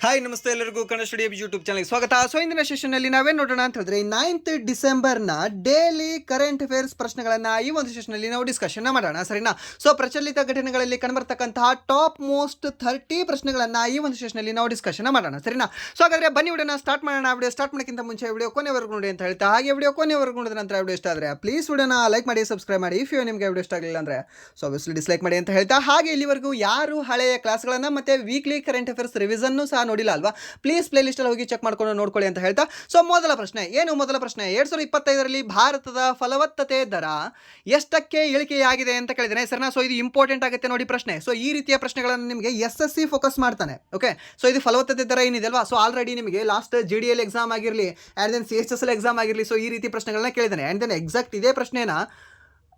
Hi ನಮಸ್ತೆ ಎಲ್ಲರಿಗೂ Kannada studio YouTube ಚಾನಲ್ಗೆ ಸ್ವಾಗತ. ಸೊ ಇಂದಿನ ಸೆಷನ್ನಲ್ಲಿ ನಾವೇನು ನೋಡೋಣ ಅಂತ ಹೇಳಿದ್ರೆ 9th ಡಿಸೆಂಬರ್ನ ಡೈಲಿ ಕರೆಂಟ್ ಅಫೇರ್ಸ್ ಪ್ರಶ್ನೆಗಳನ್ನು ಈ ಒಂದು ಸೆಷನ್ನಲ್ಲಿ ನಾವು ಡಿಸ್ಕಷನ್ ಮಾಡೋಣ, ಸರಿನಾ? ಸೊ ಪ್ರಚಲಿತ ಘಟನೆಗಳಲ್ಲಿ ಕಂಡುಬರ್ತಕ್ಕಂತಹ ಟಾಪ್ ಮೋಸ್ಟ್ 30 ಪ್ರಶ್ನೆಗಳನ್ನು ಈ ಒಂದು ಸೆಷನ್ನಲ್ಲಿ ನಾವು ಡಿಸ್ಕಷನ್ ಮಾಡೋಣ, ಸರಿನಾ? ಸೊ ಹಾಗಾದ್ರೆ ಬನ್ನಿ ವಿಡಿಯೋನ ಸ್ಟಾರ್ಟ್ ಮಾಡೋಣ. ವಿಡಿಯೋ ಸ್ಟಾರ್ಟ್ ಮಾಡೋಕ್ಕಿಂತ ಮುಂಚೆ ವಿಡಿಯೋ ಕೊನೆವರೆಗೂ ನೋಡಿ ಅಂತ ಹೇಳ್ತಾ, ಹಾಗೆ ವಿಡಿಯೋ ಕೊನೆವರೆಗೂ ನೋಡಿದ ನಂತರ ವಿಡಿಯೋ ಇಷ್ಟ ಆದರೆ ಪ್ಲೀಸ್ ವಿಡಿಯೋನ ಲೈಕ್ ಮಾಡಿ, ಸಬ್ಸ್ಕ್ರೈಬ್ ಮಾಡಿ. ಇಫ್ ನಿಮಗೆ ವಿಡಿಯೋ ಇಷ್ಟ ಆಗಲಿಲ್ಲ ಅಂದರೆ ಸೊ ಆಬ್ವಿಯಸ್ಲಿ ಡಿಸ್ಲೈಕ್ ಮಾಡಿ ಅಂತ ಹೇಳ್ತಾ, ಹಾಗೆ ಇಲ್ಲಿವರೆಗೂ ಯಾರು ಹಳೆಯ ಕ್ಲಾಸ್ಗಳನ್ನು ಮತ್ತು ವೀಕ್ಲಿ ಕರೆಂಟ್ ಅಫೇರ್ಸ್ ರಿವಿಷನ್ನು ಸಹ ನೋಡಿಲ್ಲ ಅಲ್ವಾ, ಪ್ಲೀಸ್ ಪ್ಲೇ ಲಿಸ್ಟ್ ಅಲ್ಲಿ ಹೋಗಿ ಚೆಕ್ ಮಾಡ್ಕೊಂಡು ನೋಡ್ಕೊಳ್ಳಿ ಅಂತ ಹೇಳ್ತಾ, ಸೊ ಮೊದಲ ಪ್ರಶ್ನೆ 2025ರಲ್ಲಿ ಭಾರತದ ಫಲವತ್ತತೆ ದರ ಎಷ್ಟಕ್ಕೆ ಇಳಿಕೆಯಾಗಿದೆ ಅಂತ ಕೇಳಿದ್ದೇನೆ, ಸರಿನಾ? ಸೊ ಇದು ಇಂಪಾರ್ಟೆಂಟ್ ಆಗುತ್ತೆ ನೋಡಿ ಪ್ರಶ್ನೆ. ಸೊ ಈ ರೀತಿಯ ಪ್ರಶ್ನೆಗಳನ್ನು ನಿಮಗೆ SSC ಫೋಕಸ್ ಮಾಡ್ತಾನೆ. ಓಕೆ, ಸೊ ಇದು ಫಲವತ್ತತೆ ದರ ಏನಿದೆ ಅಲ್ವಾ, ಸೊ ಆಲ್ರೆಡಿ ನಿಮಗೆ ಲಾಸ್ಟ್ GDL ಎಕ್ಸಾಮ್ ಆಗಿರಲಿ ಆ್ಯಂಡ್ ದೆನ್ CHSL ಎಕ್ಸಾಮ್ ಆಗಿರಲಿ, ಸೊ ಈ ರೀತಿ ಪ್ರಶ್ನೆಗಳನ್ನ ಕೇಳಿದ್ದಾನೆ. ಆ್ಯಂಡ್ ದೆನ್ ಎಕ್ಸಾಕ್ಟ್ ಇದೇ ಪ್ರಶ್ನೆನ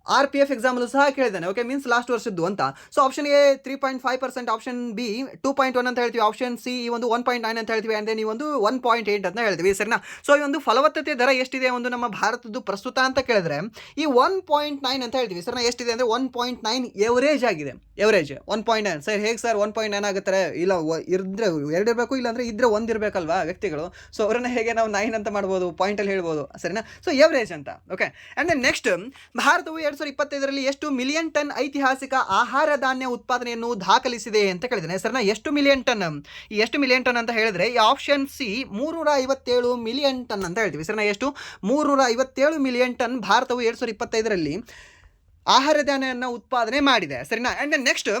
RPF ಎಕ್ಸಾಮಲ್ಲೂ ಸಹ ಕೇಳಿದ್ದಾನೆ. ಓಕೆ, ಮೀನ್ಸ್ ಲಾಸ್ಟ್ ವರ್ಷದ್ದು ಅಂತ. So option A 3.5%, option B 2.1 ಅಂತ ಹೇಳ್ತೀವಿ, ಆಪ್ಷನ್ ಸಿ ಈ ಒಂದು 1.9 ಅಂತ ಹೇಳ್ತೀವಿ, ಆ್ಯಂಡ್ ದೆನ್ ಈ ಒಂದು 1.8 ಅಂತ ಹೇಳ್ತೀವಿ, ಸರಿನಾ? ಸೊ ಈ ಒಂದು ಫಲವತ್ತತೆ ದರ ಎಷ್ಟಿದೆ ಒಂದು ನಮ್ಮ ಭಾರತದ್ದು ಪ್ರಸ್ತುತ ಅಂತ ಕೇಳಿದ್ರೆ ಈ 1.9 ಅಂತ ಹೇಳ್ತೀವಿ, ಸರಿನಾ? ಎಷ್ಟಿದೆ ಅಂದರೆ 1.9 ಎವರೇಜ್ ಆಗಿದೆ. ಎವರೇಜ್ 1.9 ಸರ್, ಹೇಗೆ ಸರ್ 1.9 ಆಗುತ್ತಾರೆ? ಇಲ್ಲ ಇದ್ರೆ 2 ಇರಬೇಕು, ಇಲ್ಲಾಂದರೆ ಇದ್ರೆ 1 ಇರಬೇಕಲ್ವಾ ವ್ಯಕ್ತಿಗಳು. ಸೊ ಅವರನ್ನ ಹೇಗೆ ನಾವು 9 ಅಂತ ಮಾಡ್ಬೋದು, ಪಾಯಿಂಟಲ್ಲಿ ಹೇಳ್ಬೋದು, ಸರಿನಾ? ಸೊ ಎವರೇಜ್ ಅಂತ. ಓಕೆ, ಆ್ಯಂಡ್ ದೆನ್ ನೆಕ್ಸ್ಟ್, ಭಾರತವು 2025ರಲ್ಲಿ ಎಷ್ಟು ಮಿಲಿಯನ್ ಟನ್ ಐತಿಹಾಸಿಕ ಆಹಾರ ಧಾನ್ಯ ಉತ್ಪಾದನೆಯನ್ನು ದಾಖಲಿಸಿದೆ ಅಂತ ಕೇಳಿದ್ದೇನೆ, ಸರಿನಾ? ಎಷ್ಟು ಮಿಲಿಯನ್ ಟನ್? ಈ ಎಷ್ಟು ಮಿಲಿಯನ್ ಟನ್ ಅಂತ ಹೇಳಿದ್ರೆ ಈ ಆಪ್ಷನ್ ಸಿ 357 ಮಿಲಿಯನ್ ಟನ್ ಅಂತ ಹೇಳ್ತೀವಿ, ಸರಿನಾ? ಎಷ್ಟು? 357 ಮಿಲಿಯನ್ ಟನ್ ಭಾರತವು 2025ರಲ್ಲಿ ಆಹಾರ ಧಾನ್ಯವನ್ನು ಉತ್ಪಾದನೆ ಮಾಡಿದೆ, ಸರಿನಾ? ಆ್ಯಂಡ್ ನೆಕ್ಸ್ಟ್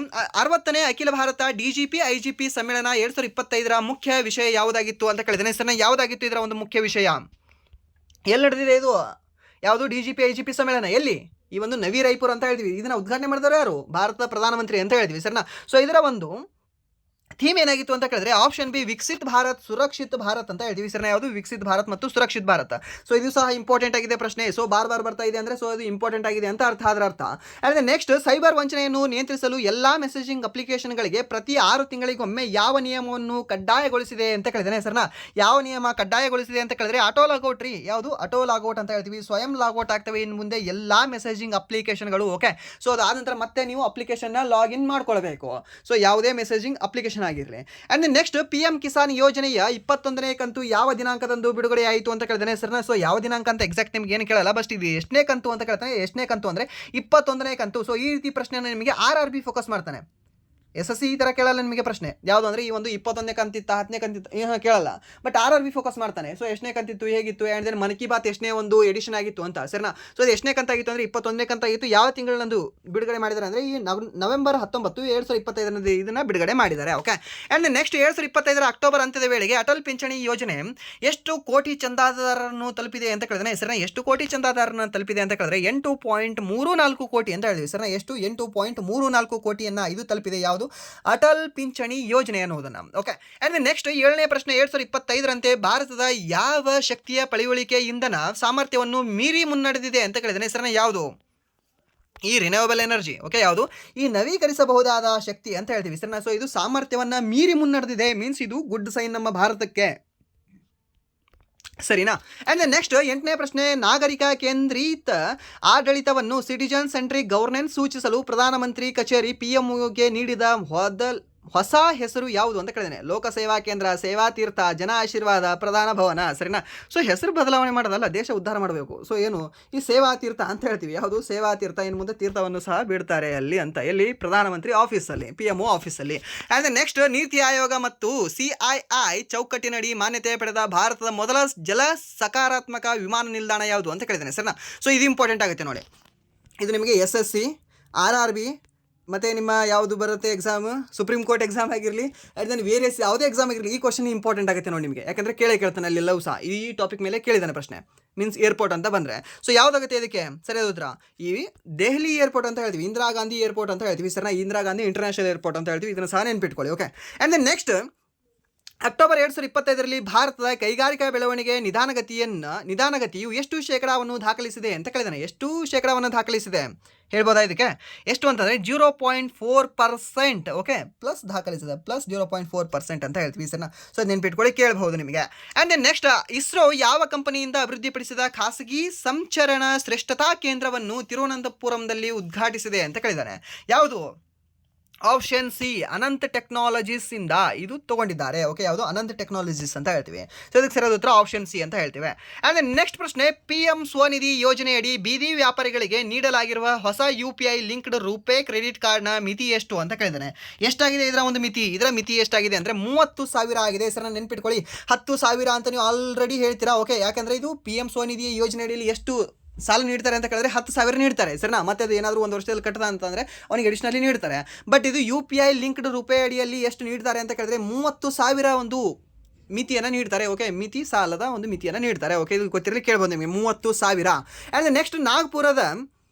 60ನೇ ಅಖಿಲ ಭಾರತ DGP IGP ಸಮ್ಮೇಳನ 2025ರ ಮುಖ್ಯ ವಿಷಯ ಯಾವುದಾಗಿತ್ತು ಅಂತ ಕೇಳಿದ್ದೇನೆ, ಸರಿನಾ? ಯಾವುದಾಗಿತ್ತು ಇದರ ಒಂದು ಮುಖ್ಯ ವಿಷಯ? ಎಲ್ಲಿ ನಡೆದಿದೆ ಇದು? ಯಾವುದು DGP IGP ಸಮ್ಮೇಳನ? ಎಲ್ಲಿ? ಈ ಒಂದು ನವಿ ರಾಯ್ಪುರ್ ಅಂತ ಹೇಳ್ತೀವಿ. ಇದನ್ನು ಉದ್ಘಾಟನೆ ಮಾಡಿದವರು ಯಾರು? ಭಾರತದ ಪ್ರಧಾನಮಂತ್ರಿ ಅಂತ ಹೇಳ್ತೀವಿ, ಸರಿನಾ? ಸೊ ಇದರ ಒಂದು ಥೀಮ್ ಏನಾಗಿತ್ತು ಅಂತ ಕೇಳಿದ್ರೆ ಆಪ್ಷನ್ ಬಿ ವಿಕಸಿತ್ ಭಾರತ್ ಸುರಕ್ಷಿತ್ ಭಾರತ್ ಅಂತ ಹೇಳ್ತೀವಿ, ಸರಿನಾ? ಯಾವುದು? ವಿಕಸಿತ್ ಭಾರತ್ ಮತ್ತು ಸುರಕ್ಷಿತ್ ಭಾರತ. ಸೊ ಇದು ಸಹ ಇಂಪಾರ್ಟೆಂಟ್ ಆಗಿದೆ ಪ್ರಶ್ನೆ. ಸೊ ಬಾರ್ ಬರ್ತಾ ಇದೆ ಅಂದರೆ ಸೊ ಇದು ಇಂಪಾರ್ಟೆಂಟ್ ಆಗಿದೆ ಅಂತ ಅರ್ಥ. ಅದರ ಅರ್ಥ. ಆ್ಯಂಡ್ ನೆಕ್ಸ್ಟ್, ಸೈಬರ್ ವಂಚನೆಯನ್ನು ನಿಯಂತ್ರಿಸಲು ಎಲ್ಲ ಮೆಸೇಜಿಂಗ್ ಅಪ್ಲಿಕೇಶನ್ಗಳಿಗೆ ಪ್ರತಿ 6 ತಿಂಗಳಿಗೊಮ್ಮೆ ಯಾವ ನಿಯಮವನ್ನು ಕಡ್ಡಾಯಗೊಳಿಸಿದೆ ಅಂತ ಕೇಳಿದ್ದೇನೆ, ಸರಿನಾ? ಯಾವ ನಿಯಮ ಕಡ್ಡಾಯಗೊಳಿಸಿದೆ ಅಂತ ಕೇಳಿದ್ರೆ ಆಟೋ ಲಾಗೌಟ್ ರೀ. ಯಾವುದು? ಆಟೋ ಲಾಗೌಟ್ ಅಂತ ಹೇಳ್ತೀವಿ. ಸ್ವಯಂ ಲಾಗೌಟ್ ಆಗ್ತವೆ ಇನ್ನು ಮುಂದೆ ಎಲ್ಲ ಮೆಸೇಜಿಂಗ್ ಅಪ್ಲಿಕೇಶನ್ಗಳು. ಓಕೆ, ಸೊ ಅದಾದ ನಂತರ ಮತ್ತೆ ನೀವು ಅಪ್ಲಿಕೇಶನ್ನ ಲಾಗಿನ್ ಮಾಡ್ಕೊಳ್ಬೇಕು. ಸೊ ಯಾವುದೇ ಮೆಸೇಜಿಂಗ್ ಅಪ್ಲಿಕೇಶನ್ ಆಗಿರಲಿ. ಆ್ಯಂಡ್ ನೆಕ್ಸ್ಟ್, PM ಕಿಸಾನ್ ಯೋಜನೆಯ 21ನೇ ಕಂತು ಯಾವ ದಿನಾಂಕದಂದು ಬಿಡುಗಡೆ ಆಯಿತು ಅಂತ ಕೇಳಿದ್ದೇನೆ, ಸರಿನಾ? ಸೊ ಯಾವ ದಿನಾಂಕ ಅಂತ ಎಕ್ಸಾಕ್ಟ್ ನಿಮ್ಗೆ ಏನು ಕೇಳಲ್ಲ, ಬಟ್ ಇದು ಎಷ್ಟನೇ ಕಂತು ಅಂತ ಕೇಳ್ತಾನೆ. ಎಷ್ಟನೇ ಕಂತು ಅಂದರೆ 21ನೇ ಕಂತು. ಸೊ ಈ ರೀತಿ ಪ್ರಶ್ನೆಯನ್ನು ನಿಮಗೆ RRB ಫೋಕಸ್ ಮಾಡ್ತಾನೆ. SSC ಈ ಥರ ಕೇಳಲ್ಲ ನಿಮಗೆ ಪ್ರಶ್ನೆ. ಯಾವುದು ಅಂದರೆ ಈ ಒಂದು 21ನೇ ಕಂತಿತ್ತ 10ನೇ ಕಂತಿತ್ತ ಕೇಳಲ್ಲ, ಬಟ್ RRB ಫೋಕಸ್ ಮಾಡ್ತಾನೆ. ಸೊ ಎಷ್ಟನೇ ಕಂತಿತ್ತು, ಹೇಗಿತ್ತು, ಆ್ಯಂಡ್ ದೆನ್ ಮನ್ ಕಿ ಬಾತ್ ಎಷ್ಟನೇ ಒಂದು ಎಡಿಷನ್ ಆಗಿತ್ತು ಅಂತ, ಸರಿನಾ? ಸೊ ಇದು ಎಷ್ಟನೇ ಕಂತಾಗಿತ್ತು ಅಂದರೆ 21ನೇ ಕಂತಾಗಿತ್ತು. ಯಾವ ತಿಂಗಳಂದು ಬಿಡುಗಡೆ ಮಾಡಿದ್ದಾರೆ ಅಂದರೆ ಈ ನವೆಂಬರ್ 19, 2025 ಇದನ್ನು ಬಿಡುಗಡೆ ಮಾಡಿದ್ದಾರೆ. ಓಕೆ, ಆ್ಯಂಡ್ ನೆಕ್ಸ್ಟ್ 2025 ಅಕ್ಟೋಬರ್ ಅಂತ್ಯದ ವೇಳೆಗೆ ಅಟಲ್ ಪಿಂಚಣಿ ಯೋಜನೆ ಎಷ್ಟು ಕೋಟಿ ಚಂದಾದಾರರನ್ನು ತಲುಪಿದೆ ಅಂತ ಕೇಳಿದ್ರೆ, ಸರಿನಾ? ಎಷ್ಟು ಕೋಟಿ ಚಂದಾದಾರರನ್ನು ತಲುಪಿದೆ ಅಂತ ಕೇಳಿದ್ರೆ 8.34 ಕೋಟಿ ಅಂತ ಹೇಳಿದ್ವಿ, ಸರಿನಾ? ಎಷ್ಟು? 8.34 ಕೋಟಿಯನ್ನು ಇದು ತಲುಪಿದೆ. ಯಾವುದು? ಅಟಲ್ ಪಿಂಚಣಿ ಯೋಜನೆ ಅನ್ನೋದನ್ನ. ಓಕೆ, ಆ್ಯಂಡ್ ನೆಕ್ಸ್ಟ್ 7ನೇ ಪ್ರಶ್ನೆ, 2025ರಂತೆ ಭಾರತದ ಯಾವ ಶಕ್ತಿಯ ಪಳೆಯುಳಿಕೆ ಇಂಧನ ಸಾಮರ್ಥ್ಯವನ್ನು ಮೀರಿ ಮುನ್ನಡೆದಿದೆ ಅಂತ ಕೇಳಿದ್ದೇನೆ, ಸರಿನಾ? ಯಾವುದು? ಈ ರಿನ್ಯೂವಬಲ್ ಎನರ್ಜಿ. ಓಕೆ, ಯಾವುದು? ಈ ನವೀಕರಿಸಬಹುದಾದ ಶಕ್ತಿ ಅಂತ ಹೇಳ್ತೀವಿ, ಸರಿನಾ? ಸೊ ಇದು ಸಾಮರ್ಥ್ಯವನ್ನು ಮೀರಿ ಮುನ್ನಡೆದಿದೆ, ಮೀನ್ಸ್ ಇದು ಗುಡ್ ಸೈನ್ ನಮ್ಮ ಭಾರತಕ್ಕೆ, ಸರಿನಾ? ಆ್ಯಂಡ್ ನೆಕ್ಸ್ಟ್ 8ನೇ ಪ್ರಶ್ನೆ, ನಾಗರಿಕ ಕೇಂದ್ರಿತ ಆಡಳಿತವನ್ನು ಸಿಟಿಜನ್ ಸೆಂಟ್ರಿಕ್ ಗವರ್ನೆನ್ಸ್ ಸೂಚಿಸಲು ಪ್ರಧಾನಮಂತ್ರಿ ಕಚೇರಿ PMOಗೆ ನೀಡಿದ ಹೊಸ ಹೆಸರು ಯಾವುದು ಅಂತ ಕೇಳಿದ್ದೇನೆ. ಲೋಕಸೇವಾ ಕೇಂದ್ರ, ಸೇವಾ ತೀರ್ಥ, ಜನ ಆಶೀರ್ವಾದ, ಪ್ರಧಾನ ಭವನ, ಸರಿನಾ? ಸೊ ಹೆಸರು ಬದಲಾವಣೆ ಮಾಡೋದಲ್ಲ, ದೇಶ ಉದ್ಧಾರ ಮಾಡಬೇಕು. ಸೊ ಏನು? ಈ ಸೇವಾ ತೀರ್ಥ ಅಂತ ಹೇಳ್ತೀವಿ. ಯಾವುದು? ಸೇವಾ ತೀರ್ಥ. ಇನ್ನು ಮುಂದೆ ತೀರ್ಥವನ್ನು ಸಹ ಬಿಡ್ತಾರೆ ಅಲ್ಲಿ ಅಂತ. ಎಲ್ಲಿ? ಪ್ರಧಾನಮಂತ್ರಿ ಆಫೀಸಲ್ಲಿ, PMO ಆಫೀಸಲ್ಲಿ. ಆ್ಯಂಡ್ ನೆಕ್ಸ್ಟ್, ನೀತಿ ಆಯೋಗ ಮತ್ತು CII ಚೌಕಟ್ಟಿನಡಿ ಮಾನ್ಯತೆ ಪಡೆದ ಭಾರತದ ಮೊದಲ ಜಲ ಸಕಾರಾತ್ಮಕ ವಿಮಾನ ನಿಲ್ದಾಣ ಯಾವುದು ಅಂತ ಕೇಳಿದ್ದೇನೆ, ಸರಿನಾ? ಸೊ ಇದು ಇಂಪಾರ್ಟೆಂಟ್ ಆಗುತ್ತೆ ನೋಡಿ. ಇದು ನಿಮಗೆ SSC, RRB ಮತ್ತು ನಿಮ್ಮ ಯಾವುದು ಬರುತ್ತೆ ಎಕ್ಸಾಮ್, ಸುಪ್ರೀಂ ಕೋರ್ಟ್ ಎಕ್ಸಾಮ್ ಆಗಿರಲಿ, ಆ್ಯಂಡ್ ದೆನ್ ವೇರಿಯಸ್ ಯಾವುದೇ ಎಕ್ಸಾಮ್ ಆಗಿರಲಿ, ಈ ಕ್ವಶನ್ ಇಂಪಾರ್ಟೆಂಟ್ ಆಗುತ್ತೆ ನೋಡಿ ನಿಮಗೆ. ಯಾಕಂದರೆ ಕೇಳ್ತಾನೆ ಅಲ್ಲೆಲ್ಲವೂ ಸಹ ಈ ಟಾಪಿಕ್ ಮೇಲೆ ಕೇಳಿದಾನೆ ಪ್ರಶ್ನೆ. ಮೀನ್ಸ್ ಏರ್ಪೋರ್ಟ್ ಅಂತ ಬಂದರೆ ಸೊ ಯಾವುದಾಗುತ್ತೆ ಇದಕ್ಕೆ ಸರಿಯಾದ ಉತ್ತರ? ಈ ದೆಹಲಿ ಏರ್ಪೋರ್ಟ್ ಅಂತ ಹೇಳ್ತೀವಿ, ಇಂದಿರಾ ಗಾಂಧಿ ಏರ್ಪೋರ್ಟ್ ಅಂತ ಹೇಳ್ತೀವಿ, ಸರಿನಾ? ಇಂದಿರಾ ಗಾಂಧಿ ಇಂಟರ್ನ್ಯಾಷನಲ್ ಏರ್ಪೋರ್ಟ್ ಅಂತ ಹೇಳ್ತೀವಿ. ಇದನ್ನು ಸಹ ನೆನ್ಪಿಟ್ಕೊಳ್ಳಿ. Okay, and then next, October 2025ರಲ್ಲಿ ಭಾರತದ ಕೈಗಾರಿಕಾ ಬೆಳವಣಿಗೆ ನಿಧಾನಗತಿಯು ಎಷ್ಟು ಶೇಕಡಾವನ್ನು ದಾಖಲಿಸಿದೆ ಅಂತ ಕೇಳಿದಾನೆ. ಎಷ್ಟು ಶೇಕಡಾವನ್ನು ದಾಖಲಿಸಿದೆ ಹೇಳ್ಬೋದಾ ಇದಕ್ಕೆ? ಎಷ್ಟು ಅಂತಂದರೆ 0.4%. ಓಕೆ, ಪ್ಲಸ್ ದಾಖಲಿಸಿದೆ, ಪ್ಲಸ್ 0.4% ಅಂತ ಹೇಳ್ತೀವಿ, ಸರಿನಾ? ಸೊ ನೆನ್ಪಿಟ್ಕೊಳ್ಳಿ, ಕೇಳಬಹುದು ನಿಮಗೆ. ಆ್ಯಂಡ್ ದೆನ್ ನೆಕ್ಸ್ಟ್, ಇಸ್ರೋ ಯಾವ ಕಂಪನಿಯಿಂದ ಅಭಿವೃದ್ಧಿಪಡಿಸಿದ ಖಾಸಗಿ ಸಂಚರಣ ಶ್ರೇಷ್ಠತಾ ಕೇಂದ್ರವನ್ನು ತಿರುವನಂತಪುರಂದಲ್ಲಿ ಉದ್ಘಾಟಿಸಿದೆ ಅಂತ ಕೇಳಿದ್ದಾನೆ. ಯಾವುದು? ಆಪ್ಷನ್ ಸಿ ಅನಂತ್ ಟೆಕ್ನಾಲಜೀಸ್ ಇಂದ ಇದು ತಗೊಂಡಿದ್ದಾರೆ. ಓಕೆ, ಯಾವುದು ಅನಂತ್ ಟೆಕ್ನಾಲಜೀಸ್ ಅಂತ ಹೇಳ್ತೀವಿ. ಸೊ ಇದಕ್ಕೆ ಸರಿಯಾದ ಉತ್ತರ ಆಪ್ಷನ್ ಸಿ ಅಂತ ಹೇಳ್ತೀವಿ. ಆ್ಯಂಡ್ ನೆಕ್ಸ್ಟ್ ಪ್ರಶ್ನೆ, PM ಸ್ವನಿಧಿ ಯೋಜನೆಯಡಿ ಬೀದಿ ವ್ಯಾಪಾರಿಗಳಿಗೆ ನೀಡಲಾಗಿರುವ ಹೊಸ UPI ಲಿಂಕ್ಡ್ ರೂಪೇ ಕ್ರೆಡಿಟ್ ಕಾರ್ಡ್ನ ಮಿತಿ ಎಷ್ಟು ಅಂತ ಕೇಳಿದ್ದಾನೆ. ಎಷ್ಟಾಗಿದೆ ಇದರ ಒಂದು ಮಿತಿ? ಇದರ ಮಿತಿ ಎಷ್ಟಾಗಿದೆ ಅಂದರೆ 30,000 ಆಗಿದೆ. ಸರ್ ನೆನ್ಪಿಟ್ಕೊಳ್ಳಿ, 10,000 ಅಂತ ನೀವು ಆಲ್ರೆಡಿ ಹೇಳ್ತೀರಾ. ಓಕೆ, ಯಾಕಂದರೆ ಇದು PM ಸ್ವನಿಧಿ ಯೋಜನೆಯಲ್ಲಿ ಎಷ್ಟು ಸಾಲ ನೀಡ್ತಾರೆ ಅಂತ ಕೇಳಿದ್ರೆ 10,000 ನೀಡ್ತಾರೆ. ಸರಿನಾ? ಮತ್ತೆ ಅದು ಏನಾದರೂ ಒಂದು ವರ್ಷದಲ್ಲಿ ಕಟ್ಟದ ಅಂತಂದರೆ ಅವನಿಗೆ ಅಡಿಷನಲಿ ನೀಡ್ತಾರೆ. ಬಟ್ ಇದು UPI ಲಿಂಕ್ಡ್ ರೂಪೇ ಅಡಿಯಲ್ಲಿ ಎಷ್ಟು ನೀಡ್ತಾರೆ ಅಂತ ಕೇಳಿದ್ರೆ 30,000 ಒಂದು ಮಿತಿಯನ್ನು ನೀಡ್ತಾರೆ. ಓಕೆ, ಮಿತಿ ಸಾಲದ ಒಂದು ಮಿತಿಯನ್ನು ನೀಡ್ತಾರೆ. ಓಕೆ, ಇದು ಗೊತ್ತಿರಲಿ ಕೇಳ್ಬೋದು ನಿಮಗೆ 30,000. ಆ್ಯಂಡ್ ನೆಕ್ಸ್ಟ್, ನಾಗ್ಪುರದ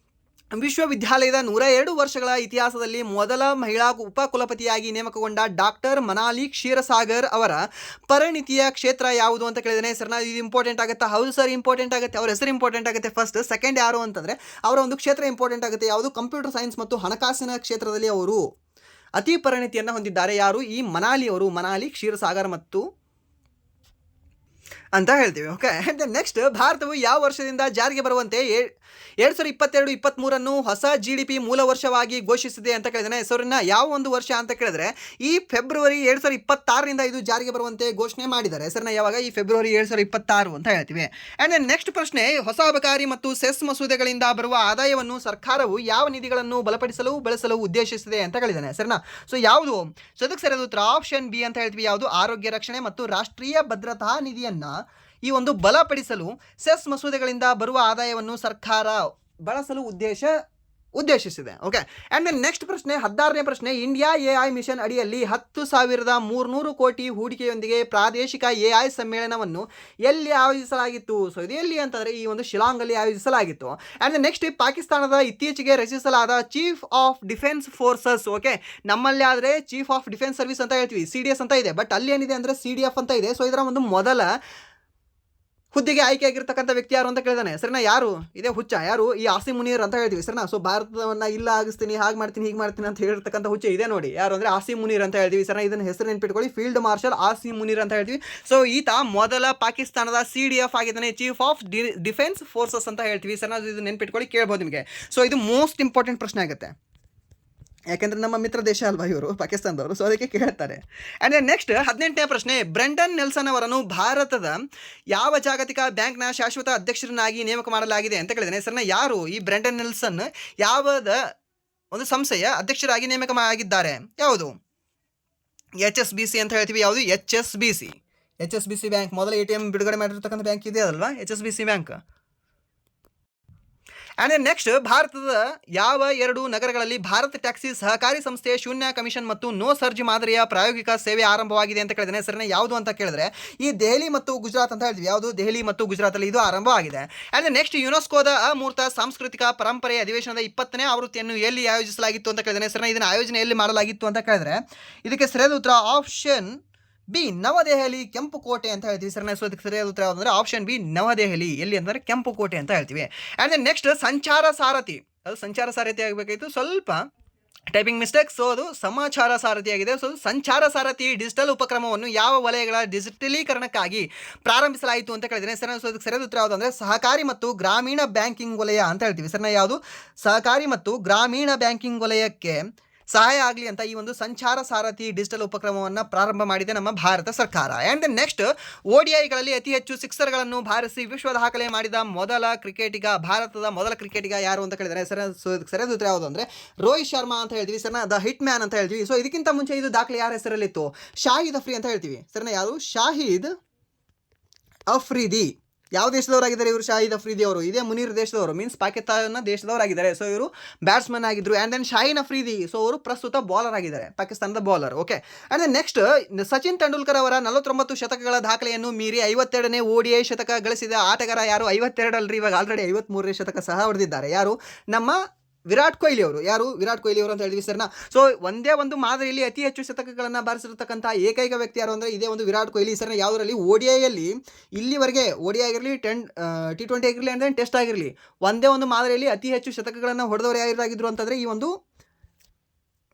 ವಿಶ್ವವಿದ್ಯಾಲಯದ 102 ವರ್ಷಗಳ ಇತಿಹಾಸದಲ್ಲಿ ಮೊದಲ ಮಹಿಳಾ ಉಪಕುಲಪತಿಯಾಗಿ ನೇಮಕಗೊಂಡ ಡಾಕ್ಟರ್ ಮನಾಲಿ ಕ್ಷೀರಸಾಗರ್ ಅವರ ಪರಿಣಿತಿಯ ಕ್ಷೇತ್ರ ಯಾವುದು ಅಂತ ಕೇಳಿದ್ದೇನೆ. ಸರ್ನ ಇದು ಇಂಪಾರ್ಟೆಂಟ್ ಆಗುತ್ತೆ. ಹೌದು ಸರ್, ಇಂಪಾರ್ಟೆಂಟ್ ಆಗುತ್ತೆ. ಅವ್ರ ಹೆಸರು ಇಂಪಾರ್ಟೆಂಟ್ ಆಗುತ್ತೆ ಫಸ್ಟ್. ಸೆಕೆಂಡ್ ಯಾರು ಅಂತಂದರೆ ಅವರ ಒಂದು ಕ್ಷೇತ್ರ ಇಂಪಾರ್ಟೆಂಟ್ ಆಗುತ್ತೆ. ಯಾವುದು? ಕಂಪ್ಯೂಟರ್ ಸೈನ್ಸ್ ಮತ್ತು ಹಣಕಾಸಿನ ಕ್ಷೇತ್ರದಲ್ಲಿ ಅವರು ಅತಿ ಪರಿಣಿತಿಯನ್ನು ಹೊಂದಿದ್ದಾರೆ. ಯಾರು? ಈ ಮನಾಲಿ ಅವರು, ಮನಾಲಿ ಕ್ಷೀರಸಾಗರ್ ಮತ್ತು ಅಂತ ಹೇಳ್ತೀವಿ. ಓಕೆ, ನೆಕ್ಸ್ಟ್, ಭಾರತವು ಯಾವ ವರ್ಷದಿಂದ ಜಾರಿಗೆ ಬರುವಂತೆ 2022-23 ಹೊಸ GDP ಮೂಲ ವರ್ಷವಾಗಿ ಘೋಷಿಸಿದೆ ಅಂತ ಕೇಳಿದಾನೆ. ಹೆಸರನ್ನ ಯಾವ ಒಂದು ವರ್ಷ ಅಂತ ಕೇಳಿದ್ರೆ ಈ ಫೆಬ್ರವರಿ 2026ರಿಂದ ಇದು ಜಾರಿಗೆ ಬರುವಂತೆ ಘೋಷಣೆ ಮಾಡಿದ್ದಾರೆ. ಹೆಸರನ್ನ ಯಾವಾಗ? ಈ ಫೆಬ್ರವರಿ 2026 ಅಂತ ಹೇಳ್ತೀವಿ. ಆ್ಯಂಡ್ ನೆಕ್ಸ್ಟ್ ಪ್ರಶ್ನೆ, ಹೊಸ ಅಬಕಾರಿ ಮತ್ತು ಸೆಸ್ ಮಸೂದೆಗಳಿಂದ ಬರುವ ಆದಾಯವನ್ನು ಸರ್ಕಾರವು ಯಾವ ನಿಧಿಗಳನ್ನು ಬಳಸಲು ಉದ್ದೇಶಿಸಿದೆ ಅಂತ ಕೇಳಿದಾನೆ. ಸರಿನಾ? ಸೊ ಯಾವುದು? ಸೊ ಅದಕ್ಕೆ ಸರಿಯಾದ ಉತ್ತರ ಆಪ್ಷನ್ ಬಿ ಅಂತ ಹೇಳ್ತೀವಿ. ಯಾವುದು? ಆರೋಗ್ಯ ರಕ್ಷಣೆ ಮತ್ತು ರಾಷ್ಟ್ರೀಯ ಭದ್ರತಾ ನಿಧಿಯನ್ನ ಈ ಒಂದು ಬಲಪಡಿಸಲು ಸೆಸ್ ಮಸೂದೆಗಳಿಂದ ಬರುವ ಆದಾಯವನ್ನು ಸರ್ಕಾರ ಬಳಸಲು ಉದ್ದೇಶಿಸಿದೆ. ಓಕೆ, ಆ್ಯಂಡ್ ನೆಕ್ಸ್ಟ್ ಪ್ರಶ್ನೆ, 16ನೇ ಪ್ರಶ್ನೆ, ಇಂಡಿಯಾ AI ಮಿಷನ್ ಅಡಿಯಲ್ಲಿ 10,300 ಕೋಟಿ ಹೂಡಿಕೆಯೊಂದಿಗೆ ಪ್ರಾದೇಶಿಕ AI ಸಮ್ಮೇಳನವನ್ನು ಎಲ್ಲಿ ಆಯೋಜಿಸಲಾಗಿತ್ತು? ಸೊ ಇದು ಎಲ್ಲಿ ಅಂತಂದರೆ ಈ ಒಂದು ಶಿಲಾಂಗಲ್ಲಿ ಆಯೋಜಿಸಲಾಗಿತ್ತು. ಆ್ಯಂಡ್ ನೆಕ್ಸ್ಟ್, ಪಾಕಿಸ್ತಾನದ ಇತ್ತೀಚೆಗೆ ರಚಿಸಲಾದ chief of defence forces. Okay, ನಮ್ಮಲ್ಲಿ ಆದರೆ ಚೀಫ್ ಆಫ್ ಡಿಫೆನ್ಸ್ ಸರ್ವಿಸ್ ಅಂತ ಹೇಳ್ತೀವಿ, CDS ಅಂತ ಇದೆ. ಬಟ್ ಅಲ್ಲಿ ಏನಿದೆ ಅಂದರೆ CDF ಅಂತ ಇದೆ. ಸೊ ಇದರ ಒಂದು ಮೊದಲ ಹುದ್ದೆಗೆ ಆಯ್ಕೆಯಾಗಿರ್ತಕ್ಕಂಥ ವ್ಯಕ್ತಿ ಯಾರು ಅಂತ ಕೇಳಿದಾನೆ. ಸರಿನಾ? ಯಾರು? ಇದೇ ಹುಚ್ಚ. ಯಾರು? ಈ ಆಸಿಮ್ ಮುನೀರ್ ಅಂತ ಹೇಳ್ತೀವಿ. ಸರಿನಾ? ಸೊ ಭಾರತವನ್ನು ಇಲ್ಲ ಆಗಿಸ್ತೀನಿ, ಹಾಗೆ ಮಾಡ್ತೀನಿ, ಹೀಗೆ ಮಾಡ್ತೀನಿ ಅಂತ ಹೇಳಿರ್ತಕ್ಕಂಥ ಹುಚ್ಚ ಇದೆ ನೋಡಿ. ಯಾರು ಅಂದರೆ ಆಸಿಮ್ ಮುನೀರ್ ಅಂತ ಹೇಳ್ತೀವಿ. ಸರಿನಾ? ಇದನ್ನು ಹೆಸರು ನೆನ್ಪಿಟ್ಕೊಳ್ಳಿ, ಫೀಲ್ಡ್ ಮಾರ್ಷಲ್ ಆಸಿಮ್ ಮುನೀರ್ ಅಂತ ಹೇಳ್ತೀವಿ. ಸೊ ಈತ ಮೊದಲ ಪಾಕಿಸ್ತಾನದ CDF ಆಗಿದ್ದಾನೆ, ಚೀಫ್ ಆಫ್ ಡಿಫೆನ್ಸ್ ಫೋರ್ಸಸ್ ಅಂತ ಹೇಳ್ತೀವಿ. ಸರಿನಾ? ಇದು ನೆನ್ಪಿಟ್ಕೊಳ್ಳಿ, ಕೇಳ್ಬೋದು ನಿಮಗೆ. ಸೊ ಇದು ಮೋಸ್ಟ್ ಇಂಪಾರ್ಟೆಂಟ್ ಪ್ರಶ್ನೆ ಆಗುತ್ತೆ, ಯಾಕೆಂದರೆ ನಮ್ಮ ಮಿತ್ರ ದೇಶ ಅಲ್ವಾ ಇವರು, ಪಾಕಿಸ್ತಾನದವರು. ಸೊ ಅದಕ್ಕೆ ಕೇಳ್ತಾರೆ. ಆ್ಯಂಡ್ ನೆಕ್ಸ್ಟ್ 18ನೇ ಪ್ರಶ್ನೆ, ಬ್ರೆಂಡನ್ ನೆಲ್ಸನ್ ಅವರನ್ನು ಭಾರತದ ಯಾವ ಜಾಗತಿಕ ಬ್ಯಾಂಕ್ನ ಶಾಶ್ವತ ಅಧ್ಯಕ್ಷರನ್ನಾಗಿ ನೇಮಕ ಮಾಡಲಾಗಿದೆ ಅಂತ ಕೇಳಿದ್ದೇನೆ. ಹೆಸರನ್ನ ಯಾರು? ಈ ಬ್ರೆಂಡನ್ ನೆಲ್ಸನ್ ಯಾವದ ಒಂದು ಸಂಸ್ಥೆಯ ಅಧ್ಯಕ್ಷರಾಗಿ ನೇಮಕ ಆಗಿದ್ದಾರೆ? ಯಾವುದು? HSBC ಅಂತ ಹೇಳ್ತೀವಿ. ಯಾವುದು? HSBC bank. ಮೊದಲ ATM ಬಿಡುಗಡೆ ಮಾಡಿರ್ತಕ್ಕಂಥ ಬ್ಯಾಂಕ್ ಇದೆ ಅಲ್ವಾ, HSBC ಬ್ಯಾಂಕ್. ಆ್ಯಂಡ್ ನೆಕ್ಸ್ಟ್, ಭಾರತದ ಯಾವ 2 ನಗರಗಳಲ್ಲಿ ಭಾರತ್ ಟ್ಯಾಕ್ಸಿ ಸಹಕಾರಿ ಸಂಸ್ಥೆಯ ಶೂನ್ಯ ಕಮಿಷನ್ ಮತ್ತು ನೋ ಸರ್ಜ್ ಮಾದರಿಯ ಪ್ರಾಯೋಗಿಕ ಸೇವೆ ಆರಂಭವಾಗಿದೆ ಅಂತ ಕೇಳಿದ್ರೆ ಹೆಸರನ್ನ ಯಾವುದು ಅಂತ ಕೇಳಿದ್ರೆ ಈ ದೆಹಲಿ ಮತ್ತು ಗುಜರಾತ್ ಅಂತ ಹೇಳ್ತೀವಿ. ಯಾವುದು? ದೆಹಲಿ ಮತ್ತು ಗುಜರಾತಲ್ಲಿ ಇದು ಆರಂಭವಾಗಿದೆ. ಆ್ಯಂಡ್ ನೆಕ್ಸ್ಟ್, ಯುನೆಸ್ಕೋದ ಅಮೂರ್ತ ಸಾಂಸ್ಕೃತಿಕ ಪರಂಪರೆಯ ಅಧಿವೇಶನದ 20ನೇ ಆವೃತ್ತಿಯನ್ನು ಎಲ್ಲಿ ಆಯೋಜಿಸಲಾಗಿತ್ತು ಅಂತ ಕೇಳಿದ್ರೆ ಹೆಸರನ್ನ ಇದನ್ನು ಆಯೋಜನೆ ಎಲ್ಲಿ ಮಾಡಲಾಗಿತ್ತು ಅಂತ ಕೇಳಿದ್ರೆ ಇದಕ್ಕೆ ಸರಿಯಾದ ಉತ್ತರ ಆಪ್ಷನ್ ಬಿ, ನವದೆಹಲಿ ಕೆಂಪು ಕೋಟೆ ಅಂತ ಹೇಳ್ತೀವಿ. ಸರ್ ಅದಕ್ಕೆ ಸರಿಯಾದ ಉತ್ತರ ಯಾವುದಂದ್ರೆ ಆಪ್ಷನ್ ಬಿ, ನವದೆಹಲಿ. ಎಲ್ಲಿ ಅಂತಂದರೆ ಕೆಂಪು ಕೋಟೆ ಅಂತ ಹೇಳ್ತೀವಿ. ಆ್ಯಂಡ್ ನೆಕ್ಸ್ಟ್, ಸಂಚಾರ ಸಾರಥಿ. ಅದು ಸಂಚಾರ ಸಾರಥಿ ಆಗಬೇಕಾಯಿತು, ಸ್ವಲ್ಪ ಟೈಪಿಂಗ್ ಮಿಸ್ಟೇಕ್. ಸೊ ಅದು ಸಮಾಚಾರ ಸಾರಥಿ ಆಗಿದೆ. ಸೊ ಸಂಚಾರ ಸಾರಥಿ ಡಿಜಿಟಲ್ ಉಪಕ್ರಮವನ್ನು ಯಾವ ವಲಯಗಳ ಡಿಜಿಟಲೀಕರಣಕ್ಕಾಗಿ ಪ್ರಾರಂಭಿಸಲಾಯಿತು ಅಂತ ಕೇಳಿದ್ರೆ ಸರ್ ಅದಕ್ಕೆ ಸರಿಯಾದ ಉತ್ತರ ಯಾವುದು ಅಂದರೆ ಸಹಕಾರಿ ಮತ್ತು ಗ್ರಾಮೀಣ ಬ್ಯಾಂಕಿಂಗ್ ವಲಯ ಅಂತ ಹೇಳ್ತೀವಿ. ಸರ್ನ ಯಾವುದು? ಸಹಕಾರಿ ಮತ್ತು ಗ್ರಾಮೀಣ ಬ್ಯಾಂಕಿಂಗ್ ವಲಯಕ್ಕೆ ಸಹಾಯ ಆಗಲಿ ಅಂತ ಈ ಒಂದು ಸಂಚಾರ ಸಾರಥಿ ಡಿಜಿಟಲ್ ಉಪಕ್ರಮವನ್ನು ಪ್ರಾರಂಭ ಮಾಡಿದೆ ನಮ್ಮ ಭಾರತ ಸರ್ಕಾರ. ಆ್ಯಂಡ್ ನೆಕ್ಸ್ಟ್, ODIಗಳಲ್ಲಿ ಅತಿ ಹೆಚ್ಚು ಸಿಕ್ಸರ್ಗಳನ್ನು ಬಾರಿಸಿ ವಿಶ್ವ ದಾಖಲೆ ಮಾಡಿದ ಭಾರತದ ಮೊದಲ ಕ್ರಿಕೆಟಿಗ ಯಾರು ಅಂತ ಕೇಳಿದರೆ ಸರಿಯಾದ ಉತ್ತರ ಯಾವುದು ಅಂದರೆ ರೋಹಿತ್ ಶರ್ಮಾ ಅಂತ ಹೇಳ್ತೀವಿ. ಸರ್ನ ದ ಹಿಟ್ ಮ್ಯಾನ್ ಅಂತ ಹೇಳ್ತೀವಿ. ಸೊ ಇದಕ್ಕಿಂತ ಮುಂಚೆ ಇದು ದಾಖಲೆ ಯಾರ ಹೆಸರಲ್ಲಿತ್ತು? ಶಾಹಿದ್ ಅಫ್ರಿ ಅಂತ ಹೇಳ್ತೀವಿ. ಸರ್ನ ಯಾರು? ಶಾಹಿದ್ ಅಫ್ರಿದಿ. ಯಾವ ದೇಶದವರಾಗಿದ್ದಾರೆ ಇವರು? ಶಾಹಿದ್ ಅಫ್ರಿದಿ ಅವರು ಇದೇ ಮುನೀರ್ ದೇಶದವರು, ಮೀನ್ಸ್ ಪಾಕಿಸ್ತಾನ ದೇಶದವರಾಗಿದ್ದಾರೆ. ಸೊ ಇವರು ಬ್ಯಾಟ್ಸ್ಮನ್ ಆಗಿದ್ರು. And then Shaheen Afridi, so ಅವರು ಪ್ರಸ್ತುತ ಬಾಲರ್ ಆಗಿದ್ದಾರೆ, ಪಾಕಿಸ್ತಾನದ bowler. Okay, and then next, Sachin Tendulkar ಅವರ 49 ಶತಕಗಳ ದಾಖಲೆಯನ್ನು ಮೀರಿ 52ನೇ ODI ಶತಕ ಗಳಿಸಿದ ಆಟಗಾರ ಯಾರು? 52 ಅಲ್ರಿ, ಇವಾಗ ಆಲ್ರೆಡಿ 53ನೇ ಶತಕ ಸಹ ಹೊಡೆದಿದ್ದಾರೆ. ಯಾರು? ನಮ್ಮ ವಿರಾಟ್ ಕೊಹ್ಲಿ ಅವರು. ಯಾರು? ವಿರಾಟ್ ಕೊಹ್ಲಿ ಅವರು ಅಂತ ಹೇಳ್ತೀವಿ ಸರ್ನ. ಸೊ ಒಂದೇ ಒಂದು ಮಾದರಿಯಲ್ಲಿ ಅತಿ ಹೆಚ್ಚು ಶತಕಗಳನ್ನು ಬಾರಿಸಿರ್ತಕ್ಕಂಥ ಏಕೈಕ ವ್ಯಕ್ತಿ ಯಾರು ಅಂದರೆ ಇದೇ ಒಂದು ವಿರಾಟ್ ಕೊಹ್ಲಿ ಸರ್ನ. ಯಾವುದರಲ್ಲಿ? ODIಯಲ್ಲಿ ಇಲ್ಲಿವರೆಗೆ ODI ಆಗಿರಲಿ, T20 ಆಗಿರಲಿ, ಅಂದರೆ ಟೆಸ್ಟ್ ಆಗಿರಲಿ, ಒಂದೇ ಒಂದು ಮಾದರಿಯಲ್ಲಿ ಅತಿ ಹೆಚ್ಚು ಶತಕಗಳನ್ನು ಹೊಡೆದವರು ಯಾರಾಗಿದ್ರು ಅಂತಂದರೆ ಈ ಒಂದು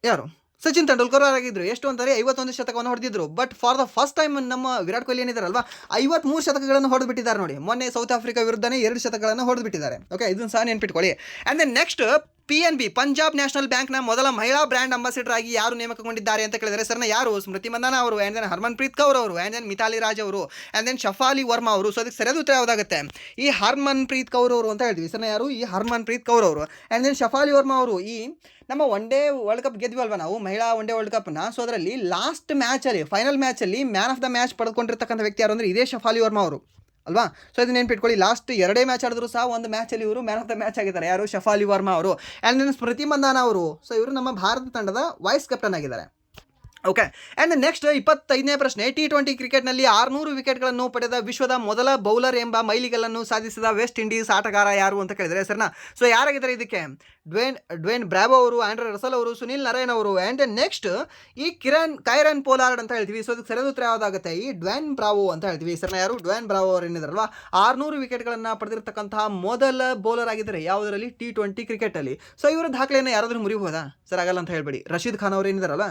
ಯಾರು? ಸಚಿನ್ ತೆಂಡೂಲ್ಕರ್ ಆಗಿದ್ರು. ಎಷ್ಟು ಅಂತಾರೆ? 51 ಶತಕವನ್ನು ಹೊಡೆದಿದ್ರು. But for the first time ನಮ್ಮ ವಿರಾಟ್ ಕೊಹ್ಲಿ ಏನಿದಾರಲ್ವಾ 53 ಶತಕಗಳನ್ನು ಹೊಡೆದುಬಿಟ್ಟಿದ್ದಾರೆ ನೋಡಿ. ಮೊನ್ನೆ ಸೌತ್ ಆಫ್ರಿಕಾ ವಿರುದ್ಧನೇ 2 ಶತಕಗಳನ್ನು ಹೊಡೆದುಬಿಟ್ಟಿದ್ದಾರೆ. ಓಕೆ, ಇದನ್ನು ಸಹ ನೆನ್ಪಿಟ್ಕೊಳ್ಳಿ. And then next, PNB Punjab National ಬ್ಯಾಂಕ್ನ ಮೊದಲ ಮಹಿಳಾ ಬ್ರ್ಯಾಂಡ್ ಅಂಬಾಸಿಡರ್ ಆಗಿ ಯಾರು ನೇಮಕಗೊಂಡಿದ್ದಾರೆ ಅಂತ ಕೇಳಿದರೆ ಸರ್ನ ಯಾರು? ಸ್ಮೃತಿ ಮಂದಾನ ಅವರು, ಆ್ಯಂಡ್ ದೆನ್ ಹರ್ಮನ್ಪ್ರೀತ್ ಕೌರ್ ಅವರು, ಆ್ಯಂಡ್ ದೆನ್ ಮಿತಾಲಿ ರಾಜ್ ಅವರು, ಆ್ಯಂಡ್ ದೆನ್ ಶಫಾಲಿ ವರ್ಮಾ ಅವರು. ಸೊ ಅದಕ್ಕೆ ಸರಿಯಾದ ಉತ್ತರ ಯಾವುದಾಗುತ್ತೆ? ಈ ಹರ್ಮನ್ಪ್ರೀತ್ ಕೌರ್ ಅವರು ಅಂತ ಹೇಳ್ತೀವಿ ಸರ್ನ. ಯಾರು? ಈ ಹರ್ಮನ್ಪ್ರೀತ್ ಕೌರ್ ಅವರು. ಆ್ಯಂಡ್ ದೆನ್ ಶಫಾಲಿ ವರ್ಮಾ ಅವರು ಈ ನಮ್ಮ ಒನ್ ಡೇ ವರ್ಲ್ಡ್ ಕಪ್ ಗೆದ್ವಲ್ವ ನಾವು, ಮಹಿಳಾ ಒನ್ ಡೇ ವರ್ಲ್ಡ್ ಕಪ್ನ. ಸೊ ಅದರಲ್ಲಿ ಲಾಸ್ಟ್ ಮ್ಯಾಚಲ್ಲಿ, ಫೈನಲ್ ಮ್ಯಾಚಲ್ಲಿ ಮ್ಯಾನ್ ಆಫ್ ದ ಮ್ಯಾಚ್ ಪಡೆದುಕೊಂಡಿರ್ತಕ್ಕಂಥ ವ್ಯಕ್ತಿ ಯಾರು ಅಂದರೆ ಇದೇ ಶಫಾಲಿ ವರ್ಮಾ ಅವರು ಅಲ್ವಾ? ಸೊ ಇದನ್ನ ನೆನ್ಪಿಟ್ಕೊಳ್ಳಿ. ಲಾಸ್ಟ್ 2 ಮ್ಯಾಚ್ ಆಡಿದ್ರು ಸಹ ಒಂದು ಮ್ಯಾಚಲ್ಲಿ ಇವರು ಮ್ಯಾನ್ ಆಫ್ ದ ಮ್ಯಾಚ್ ಆಗಿದ್ದಾರೆ. ಯಾರು? ಶಫಾಲಿ ವರ್ಮಾ ಅವರು. ಆ್ಯಂಡ್ ದೆನ್ ಸ್ಮೃತಿ ಮಂದಾನ ಅವರು. ಸೊ ಇವರು ನಮ್ಮ ಭಾರತ ತಂಡದ ವೈಸ್ ಕ್ಯಾಪ್ಟನ್ ಆಗಿದ್ದಾರೆ. ಓಕೆ. ಆ್ಯಂಡ್ ನೆಕ್ಸ್ಟ್ 25ನೇ ಪ್ರಶ್ನೆ. T20 ಕ್ರಿಕೆಟ್ನಲ್ಲಿ 600 ವಿಕೆಟ್ಗಳನ್ನು ಪಡೆದ ವಿಶ್ವದ ಮೊದಲ ಬೌಲರ್ ಎಂಬ ಮೈಲಿಗಲ್ಲನ್ನು ಸಾಧಿಸಿದ ವೆಸ್ಟ್ ಇಂಡೀಸ್ ಆಟಗಾರ ಯಾರು ಅಂತ ಕೇಳಿದರೆ ಸರ್ನ. ಸೊ ಯಾರಾಗಿದ್ದಾರೆ ಇದಕ್ಕೆ? ಡ್ವೇನ್ ಬ್ರಾವೋ ಅವರು, ಆಂಡ್ರೆ ರಸಲ್ ಅವರು, ಸುನಿಲ್ ನರೇನ್ ಅವರು. ಆ್ಯಂಡ್ ನೆಕ್ಸ್ಟ್ ಈ ಕೈರನ್ ಪೋಲಾರ್ಡ್ ಅಂತ ಹೇಳ್ತೀವಿ. ಸೊ ಅದಕ್ಕೆ ಸರಿಯಾದ ಉತ್ತರ ಯಾವುದಾಗುತ್ತೆ? ಈ ಡ್ವೇನ್ ಬ್ರಾವೋ ಅಂತ ಹೇಳ್ತೀವಿ ಸರ್ನ. ಯಾರು? ಡ್ವೇನ್ ಬ್ರಾವೋ ಅವರು ಏನಿದಾರಲ್ವಾ, 600 ವಿಕೆಟ್ಗಳನ್ನು ಪಡೆದಿರ್ತಕ್ಕಂತಹ ಮೊದಲ ಬೌಲರ್ ಆಗಿದ್ದಾರೆ. ಯಾವುದರಲ್ಲಿ? T20 ಕ್ರಿಕೆಟಲ್ಲಿ. ಸೊ ಇವರ ದಾಖಲೆಯನ್ನು ಯಾರಾದರೂ ಮುರಿಬಹುದಾ ಸರ್? ಆಗಲ್ಲ ಅಂತ ಹೇಳ್ಬೇಡಿ. ರಶೀದ್ ಖಾನ್ ಅವರು ಏನಿದಾರಲ್ಲ,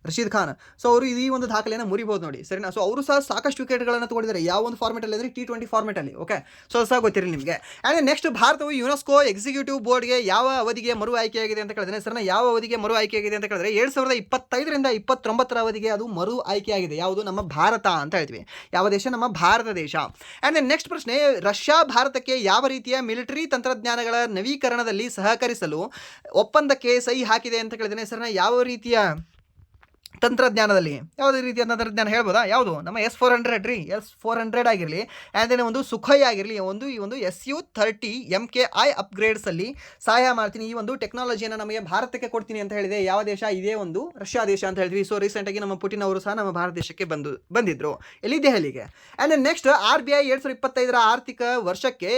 ರಶೀದ್ ಖಾನ್. ಸೊ ಅವರು ಈ ಒಂದು ದಾಖಲೆಯನ್ನು ಮುರಿಬಹುದು ನೋಡಿ, ಸರಿನಾ? ಸೊ ಅವರು ಸಹ ಸಾಕಷ್ಟು ವಿಕೆಟ್ಗಳನ್ನು ತಗೊಂಡಿದ್ದಾರೆ. ಯಾವ ಒಂದು ಫಾರ್ಮೆಟಲ್ಲಿ ಅಂದರೆ T20 ಫಾರ್ಮೆಟಲ್ಲಿ. ಓಕೆ. ಸೊ ಸಹ ಗೊತ್ತಿರಲಿ ನಿಮಗೆ. ಆ್ಯಂಡ್ ನೆಕ್ಸ್ಟ್ ಭಾರತವು ಯುನೆಸ್ಕೋ ಎಕ್ಸಿಕ್ಯೂಟಿವ್ ಬೋರ್ಡ್ಗೆ ಯಾವ ಅವಧಿಗೆ ಮರು ಆಯ್ಕೆಯಾಗಿದೆ ಅಂತ ಕೇಳಿದ್ರೆ ಸರ್ನ. ಯಾವ ಅವಧಿಗೆ ಮರು ಆಯ್ಕೆಯಾಗಿದೆ ಅಂತ ಕೇಳಿದ್ರೆ 2025ರಿಂದ 29ರ ಅವಧಿಗೆ ಅದು ಮರು ಆಯ್ಕೆಯಾಗಿದೆ. ಯಾವುದು? ನಮ್ಮ ಭಾರತ ಅಂತ ಹೇಳ್ತೀವಿ. ಯಾವ ದೇಶ? ನಮ್ಮ ಭಾರತ ದೇಶ. ಆ್ಯಂಡ್ ನೆಕ್ಸ್ಟ್ ಪ್ರಶ್ನೆ. ರಷ್ಯಾ ಭಾರತಕ್ಕೆ ಯಾವ ರೀತಿಯ ಮಿಲಿಟರಿ ತಂತ್ರಜ್ಞಾನಗಳ ನವೀಕರಣದಲ್ಲಿ ಸಹಕರಿಸಲು ಒಪ್ಪಂದಕ್ಕೆ ಸಹಿ ಹಾಕಿದೆ ಅಂತ ಕೇಳಿದ್ರೆ ಸರ್ನ. ಯಾವ ರೀತಿಯ ತಂತ್ರಜ್ಞಾನದಲ್ಲಿ? ಯಾವುದೇ ರೀತಿಯ ತಂತ್ರಜ್ಞಾನ ಹೇಳ್ಬೋದಾ? ಯಾವುದು? ನಮ್ಮ S-400 ರೀ. S-400 ಆಗಿರಲಿ, ಆ್ಯಂಡ್ ದೆನ್ ಒಂದು ಸುಖೋಯ್ ಆಗಿರಲಿ, ಈ ಒಂದು Su-30 MKI ಅಪ್ಗ್ರೇಡ್ಸಲ್ಲಿ ಸಹಾಯ ಮಾಡ್ತೀನಿ. ಈ ಒಂದು ಟೆಕ್ನಾಲಜಿಯನ್ನು ನಮಗೆ ಭಾರತಕ್ಕೆ ಕೊಡ್ತೀನಿ ಅಂತ ಹೇಳಿದೆ. ಯಾವ ದೇಶ? ಇದೇ ಒಂದು ರಷ್ಯಾ ದೇಶ ಅಂತ ಹೇಳ್ತೀವಿ. ಸೊ ರೀಸೆಂಟಾಗಿ ನಮ್ಮ ಪುಟಿನ್ ಅವರು ಸಹ ನಮ್ಮ ಭಾರತ ದೇಶಕ್ಕೆ ಬಂದಿದ್ದರು. ಎಲ್ಲಿ? ದೆಹಲಿಗೆ. ಆ್ಯಂಡ್ ನೆಕ್ಸ್ಟ್ RBI 2025ರ ಆರ್ಥಿಕ ವರ್ಷಕ್ಕೆ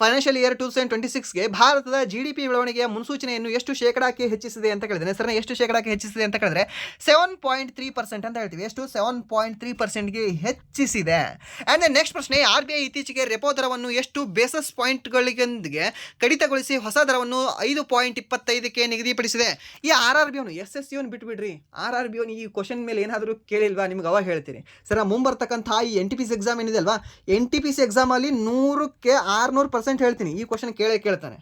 ಫೈನಾನ್ಷಿಯಲ್ ಇಯರ್ 2026ಗೆ ಭಾರತದ GDP ಬೆಳವಣಿಗೆಯ ಮುನ್ಸೂಚನೆಯನ್ನು ಎಷ್ಟು ಶೇಕಡಾಕ್ಕೆ ಹೆಚ್ಚಿಸಿದೆ ಅಂತ ಕೇಳಿದ್ರೆ ಸರ್ನ. ಎಷ್ಟು ಶೇಕಡಾಕ್ಕೆ ಹೆಚ್ಚಿಸಿದೆ ಅಂತ ಕೇಳಿದ್ರೆ 7.3% ಅಂತ ಹೇಳ್ತೀವಿ. ಎಷ್ಟು? 7.3%ಗೆ ಹೆಚ್ಚಿಸಿದೆ. ಆ್ಯಂಡ್ ನೆಕ್ಸ್ಟ್ ಪ್ರಶ್ನೆ. RBI ಇತ್ತೀಚೆಗೆ ರೆಪೋ ದರವನ್ನು ಎಷ್ಟು ಬೇಸಸ್ ಪಾಯಿಂಟ್ಗಳಿಗೊಂದಿಗೆ ಕಡಿತಗೊಳಿಸಿ ಹೊಸ ದರವನ್ನು 5.25ಕ್ಕೆ ನಿಗದಿಪಡಿಸಿದೆ? ಈ RRBಯನ್ನು SSCಯನ್ನು ಬಿಟ್ಬಿಡ್ರಿ. RRBಯನ್ನು ಈ ಕ್ವಶನ್ ಮೇಲೆ ಏನಾದರೂ ಕೇಳಿಲ್ವಾ ನಿಮ್ಗೆ? ಅವಾಗ ಹೇಳ್ತೀನಿ ಸರ್. ಮುಂಬರ್ತಕ್ಕಂಥ ಈ NTPC ಎಕ್ಸಾಮ್ ಏನಿದೆ ಅಲ್ವಾ, NTPC ಎಕ್ಸಾಮಲ್ಲಿ 100ಕ್ಕೆ 600% ಹೇಳ್ತೀನಿ. ಈ ಕ್ವಶನ್ ಕೇಳ್ತಾನೆ.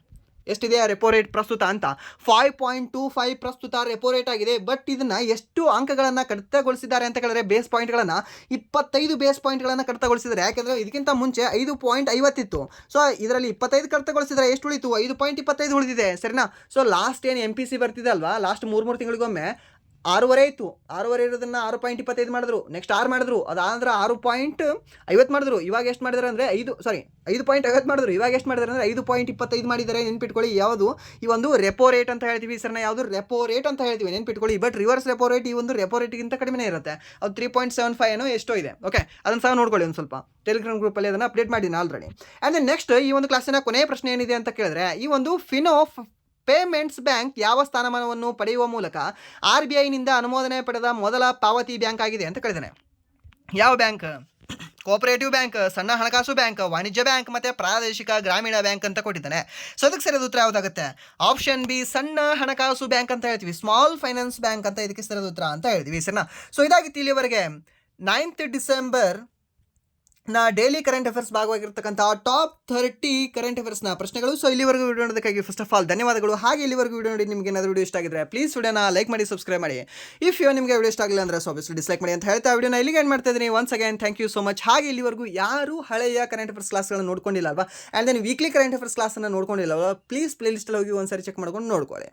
ಎಷ್ಟಿದೆ ರೆಪೋ ರೇಟ್ ಪ್ರಸ್ತುತ ಅಂತ? 5.25 ಪ್ರಸ್ತುತ ರೆಪೋ ರೇಟ್ ಆಗಿದೆ. ಬಟ್ ಇದನ್ನು ಎಷ್ಟು ಅಂಕಗಳನ್ನು ಕಡಿತಗೊಳಿಸಿದ್ದಾರೆ ಅಂತ ಕೇಳಿದ್ರೆ ಬೇಸ್ ಪಾಯಿಂಟ್ಗಳನ್ನು 25 ಬೇಸ್ ಪಾಯಿಂಟ್ಗಳನ್ನು ಕಡಿತಗೊಳಿಸಿದ್ದಾರೆ. ಯಾಕೆಂದರೆ ಇದಕ್ಕಿಂತ ಮುಂಚೆ 5.50 ಇತ್ತು. ಸೊ ಇದರಲ್ಲಿ 25 ಕಡಿತಗೊಳಿಸಿದರೆ ಎಷ್ಟು ಉಳಿತು? 5.25 ಉಳಿದಿದೆ, ಸರಿನಾ? ಸೊ ಲಾಸ್ಟ್ ಏನು MPC ಬರ್ತಿದೆ ಅಲ್ವಾ, ಲಾಸ್ಟ್ 3 ತಿಂಗಳಿಗೊಮ್ಮೆ 6.5 ಇತ್ತು. 6.5 ಇರೋದನ್ನು 6.25 ಮಾಡಿದ್ರು. ನೆಕ್ಸ್ಟ್ 6 ಮಾಡಿದ್ರು. ಅದಾದ್ರೆ 6.50 ಮಾಡಿದ್ರು. ಇವಾಗ ಎಷ್ಟು ಮಾಡಿದ್ದಾರೆ ಅಂದರೆ 5.50 ಮಾಡಿದ್ರು. ಇವಾಗ ಎಷ್ಟು ಮಾಡಿದ್ದಾರೆ ಅಂದರೆ 5.25 ಮಾಡಿದ್ದಾರೆ. ನೆನ್ಪಿಟ್ಕೊಳ್ಳಿ. ಯಾವುದು? ಈ ಒಂದು ರೆಪೋ ರೇಟ್ ಅಂತ ಹೇಳ್ತೀವಿ ಸರ್ನ. ಯಾವುದು? ರೆಪೋ ರೇಟ್ ಅಂತ ಹೇಳ್ತೀವಿ, ನೆನ್ಪಿಟ್ಕೊಳ್ಳಿ. ಬಟ್ ರಿವರ್ಸ್ ರೆಪೋ ರೇಟ್ ಈ ಒಂದು ರೆಪೋ ರೇಟ್ಗಿಂತ ಕಡಿಮೆ ಇರುತ್ತೆ. ಅದು 3.75 ಏನೋ ಎಷ್ಟೋ ಇದೆ. ಓಕೆ, ಅದನ್ನು ಸಹ ನೋಡ್ಕೊಳ್ಳಿ ಒಂದು ಸ್ವಲ್ಪ. ಟೆಲಿಗ್ರಾಮ್ ಗ್ರೂಪಲ್ಲಿ ಅದನ್ನು ಅಪ್ಡೇಟ್ ಮಾಡಿದ್ದೀನಿ ಆಲ್ರೆಡಿ. ಆ್ಯಂಡ್ ನೆಕ್ಸ್ಟ್ ಈ ಒಂದು ಕ್ಲಾಸಿನ ಕೊನೆಯ ಪ್ರಶ್ನೆ ಏನಿದೆ ಅಂತ ಕೇಳಿದ್ರೆ, ಈ ಒಂದು ಫಿನೋ ಪೇಮೆಂಟ್ಸ್ ಬ್ಯಾಂಕ್ ಯಾವ ಸ್ಥಾನಮಾನವನ್ನು ಪಡೆಯುವ ಮೂಲಕ RBIನಿಂದ ಅನುಮೋದನೆ ಪಡೆದ ಮೊದಲ ಪಾವತಿ ಬ್ಯಾಂಕ್ ಆಗಿದೆ ಅಂತ ಕೇಳಿದ್ದಾನೆ? ಯಾವ ಬ್ಯಾಂಕ್? ಕೋಆಪರೇಟಿವ್ ಬ್ಯಾಂಕ್, ಸಣ್ಣ ಹಣಕಾಸು ಬ್ಯಾಂಕ್, ವಾಣಿಜ್ಯ ಬ್ಯಾಂಕ್ ಮತ್ತು ಪ್ರಾದೇಶಿಕ ಗ್ರಾಮೀಣ ಬ್ಯಾಂಕ್ ಅಂತ ಕೊಟ್ಟಿದ್ದಾನೆ. ಸೊ ಅದಕ್ಕೆ ಸರಿಯಾದ ಉತ್ತರ ಯಾವುದಾಗುತ್ತೆ? ಆಪ್ಷನ್ ಬಿ, ಸಣ್ಣ ಹಣಕಾಸು ಬ್ಯಾಂಕ್ ಅಂತ ಹೇಳ್ತೀವಿ. ಸ್ಮಾಲ್ ಫೈನಾನ್ಸ್ ಬ್ಯಾಂಕ್ ಅಂತ ಇದಕ್ಕೆ ಸರಿಯಾದ ಉತ್ತರ ಅಂತ ಹೇಳ್ತೀವಿ ಸರಿನಾ. ಸೊ ಇದಾಗಿತ್ತು ಇಲ್ಲಿವರೆಗೆ 9th December daily current affairs ಭಾಗವಾಗಿರ್ತಕ್ಕಂಥ ಟಾಪ್ 30 ಕರೆಂಟ್ ಅಫೇರ್ಸ್ನ ಪ್ರಶ್ನೆಗಳು. ಸೊ ಇಲ್ಲಿವರೆಗೂ ವಿಡಿಯೋ ನೋಡೋದಕ್ಕಾಗಿ ಫಸ್ಟ್ ಆಫ್ ಆಲ್ ಧನ್ಯವಾದಗಳು. ಹಾಗೆ ಇಲ್ಲಿವರೆಗೂ ವಿಡಿಯೋ ನೋಡಿ ನಿಮಗೆ ಏನಾದರೂ ವಿಡಿಯೋ ಇಷ್ಟ ಆಗಿದ್ರೆ ಪ್ಲೀಸ್ ವಿಡಿಯೋನ ಲೈಕ್ ಮಾಡಿ, ಸಬ್ಸ್ಕ್ರೈಬ್ ಮಾಡಿ. ಇಫ್ ನಿಮಗೆ ವಿಡಿಯೋ ಇಷ್ಟ ಆಗಿಲ್ಲ ಅಂದರೆ ಆಬ್ವಿಯಸ್ಲಿ ಡಿಸ್ಲೈಕ್ ಮಾಡಿ ಅಂತ ಹೇಳ್ತಾ ವಿಡಿಯೋನ ಇಲ್ಲಿಗೆ ಎಂಡ್ ಮಾಡ್ತಾ ಇದ್ದೀನಿ. Once again thank you so much. ಹಾಗೆ ಇಲ್ಲಿವರೆಗೂ ಯಾರು ಹಳೆಯ ಕರೆಂಟ್ ಅಫೇರ್ಸ್ ಕ್ಲಾಸ್ಗಳನ್ನು ನೋಡ್ಕೊಂಡಿಲ್ಲ ಅಲ್ವಾ, and then weekly current affairs ಕ್ಲಾಸನ್ನು ನೋಡ್ಕೊಂಡಿಲ್ಲ ಅಲ್ವಾ, ಪ್ಲೀಸ್ ಪ್ಲೇಲಿಸ್ಟಲ್ಲಿ ಹೋಗಿ ಒಂದ್ಸರಿ ಚೆಕ್ ಮಾಡ್ಕೊಂಡು ನೋಡ್ಕೊಳ್ಳಿ.